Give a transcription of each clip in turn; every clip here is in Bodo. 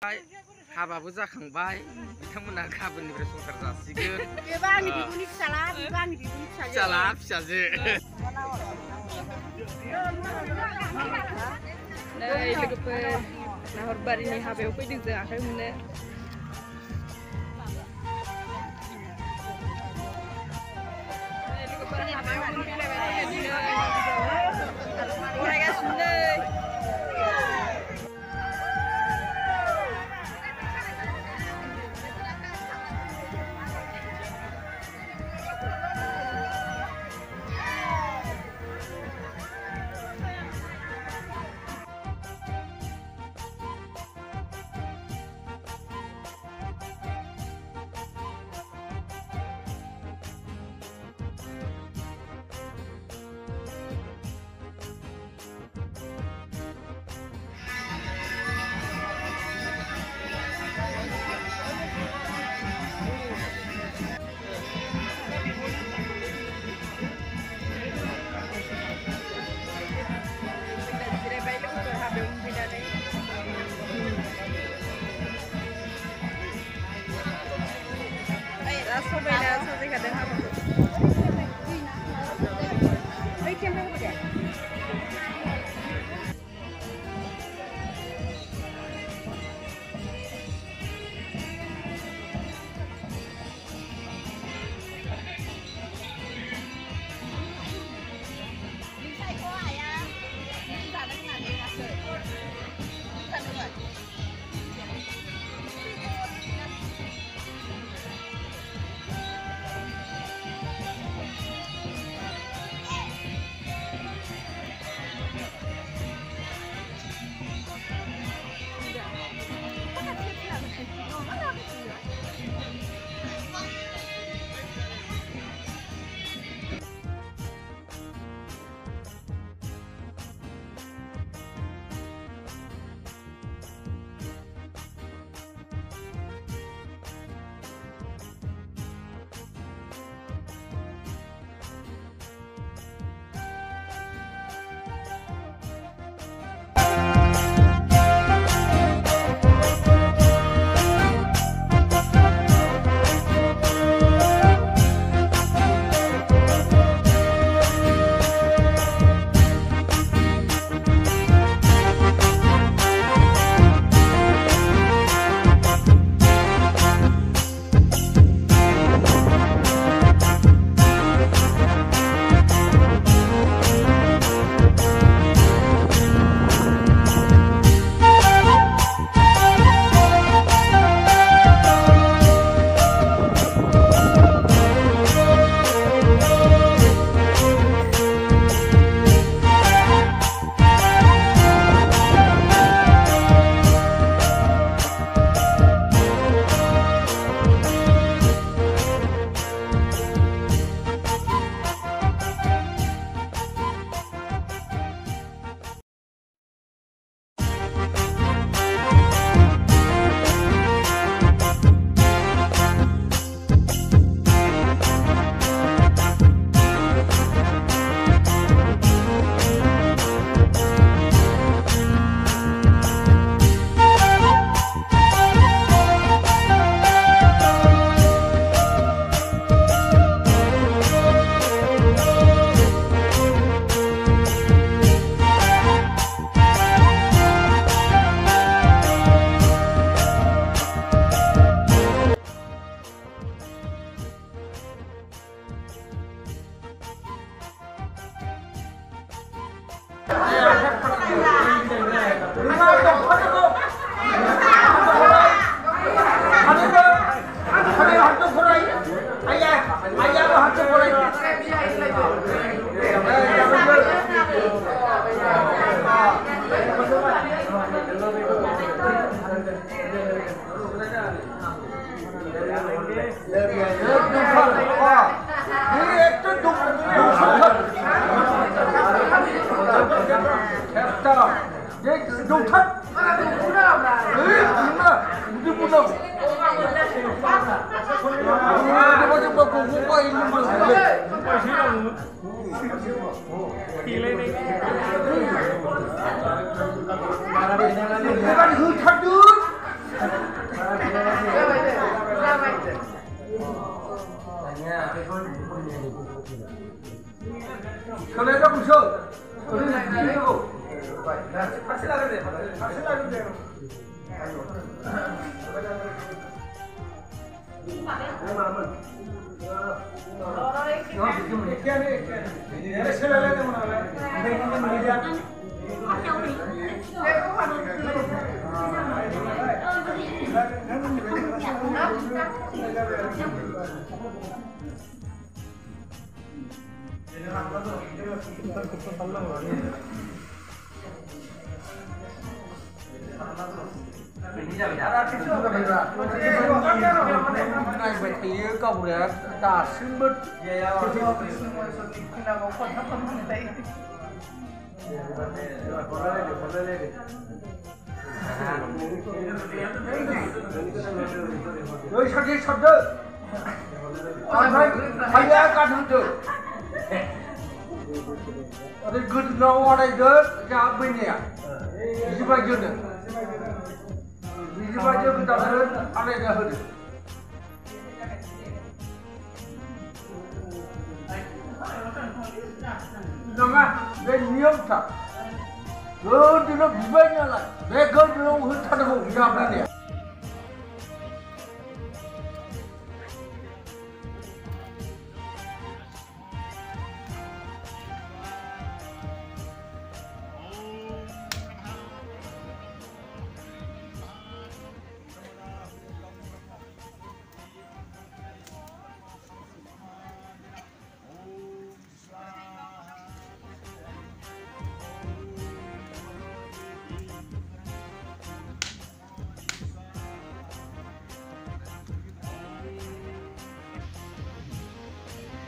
हाबाबो जाखांबाय बिथांमोना गाबोननिफ्राय संसार जासिगोन बेबा आंनि बिबुनि फिसाला बेबा आंनि बिबुनि फिसाला फिसाजो नै लोगोफोर नाहरबारिनि हाबायाव फैदों जों आखाइ हमनो लोगोफोर हाबायाव मोनफैलायबाय बिदिनो फरायगासिनो समायना साजायखादों हाबाखौ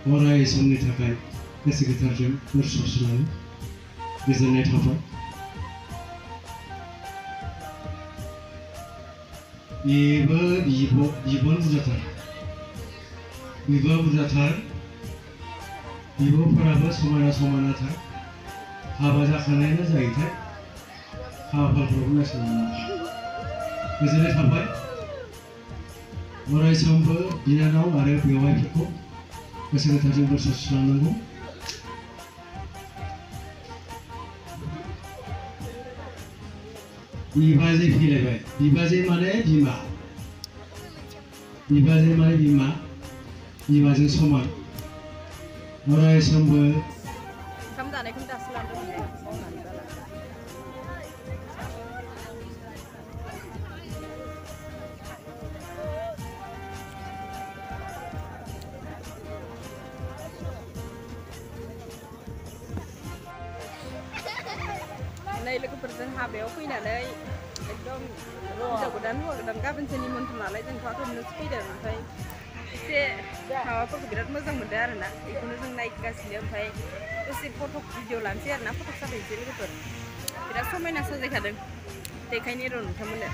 अराय समनि थाखाय गोसो गोथारजों बोर सारस्रिनानै गोजोननाय थाबाय। बेबो बिबो बुरजाथार, बिब'फोराबो समायनाथार, हाबा जाखानायानो जायोथाय हाबाफोरखौबो नायसननानै गोजोननाय थाबाय। अराय समबो बिनानाव आरो बेवाइफोरखौ गोसो गोथारजों बोर सारस्रिनांगौ। बिबाजै फैलायबाय, बिबाजै माने बिमा, बिमाजों समान अराय समबो ओंखाम जानायखौनो दासो लांदों मावनानै जाला। नै लोगोफोरजों हाबायाव फैनानै एकदम हिन्जाव गोदान हौवा गोदान गाबोनसो निमन्थ्रन नालाय जों फाखननोसो फैदों। ओमफ्राय एसे माबाफोरखौ बिराद मोजां मोनदों आरोना, बेखौनो जों नायगासिनो। ओमफ्राय दसे फट' भिडिअ लानोसै आरोना, फट' साफायनोसै लोगोफोर। बिराद समायना साजायखादों, देखायनो र' नोंथांमोननो।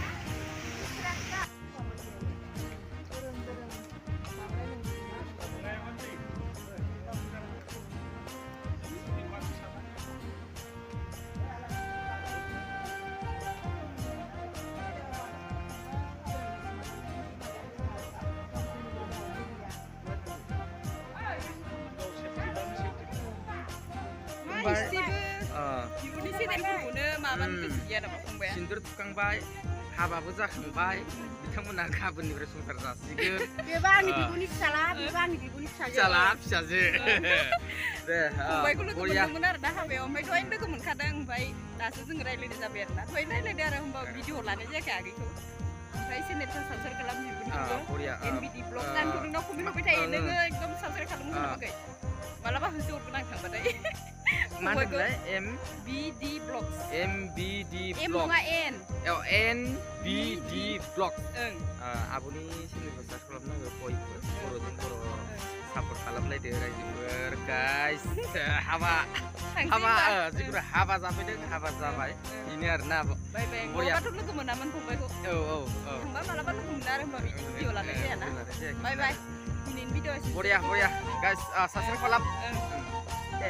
बिब'नि सेनेलफोरखौनो माबानो गोसो गैया नामा फंबाया? सिन्दुर थुखांबाय, हाबाबो जाखांबाय, बिथांमोना गाबोननिफ्राय संसार जासिगोन। बेबो आंनि बिब'नि फिसाला, बेबो आंनि बिब'नि फिसाजो। दे फंबायखौ लोगो मोनदोंमोन आरो ना हाबायाव, ओमफ्राय दहायनो लोगो मोनखादों। ओमफ्राय दासो जों रायज्लायनाय जाबाय आरो ना, दहायनो रायज्लायदों आरो होमबा भिडिअ लानाय जायाखै आगैखौ। ओमफ्राय सेनेलखौ साबसक्राइब खालाम बिब'निखौबो, NBD ब्लग। आंथ' नोंनाव कमेन्ट होबाय थायो, नोङो एकदम साबसक्राइब खालामनो होनाखै। मालाबा होसोहरगोन आं थांबाथाय। मा होनोमोनलाय? MBD blogs. MBD M blog. नङा N। NBD blog. ओं। आब'नि चेनेलखौ सार्च खालामनांगौ बयबो, बर'जों बर' सापर्ट खालामलायदो रायजोफोर गाइस। जिखुनु हाबा जाफैदों, हाबा जाबाय, बेनो आरोना। बरियाथ' लोगो मोनामोन फंबायखौ। थांबा मालाबा लोगो मोना आरो होमबा बिदि भिडिअ लानाय जायाना। बाय बाय। दिनैनि भिडिअ बरिया गाइस, साबसक्राइब खालाम। दे।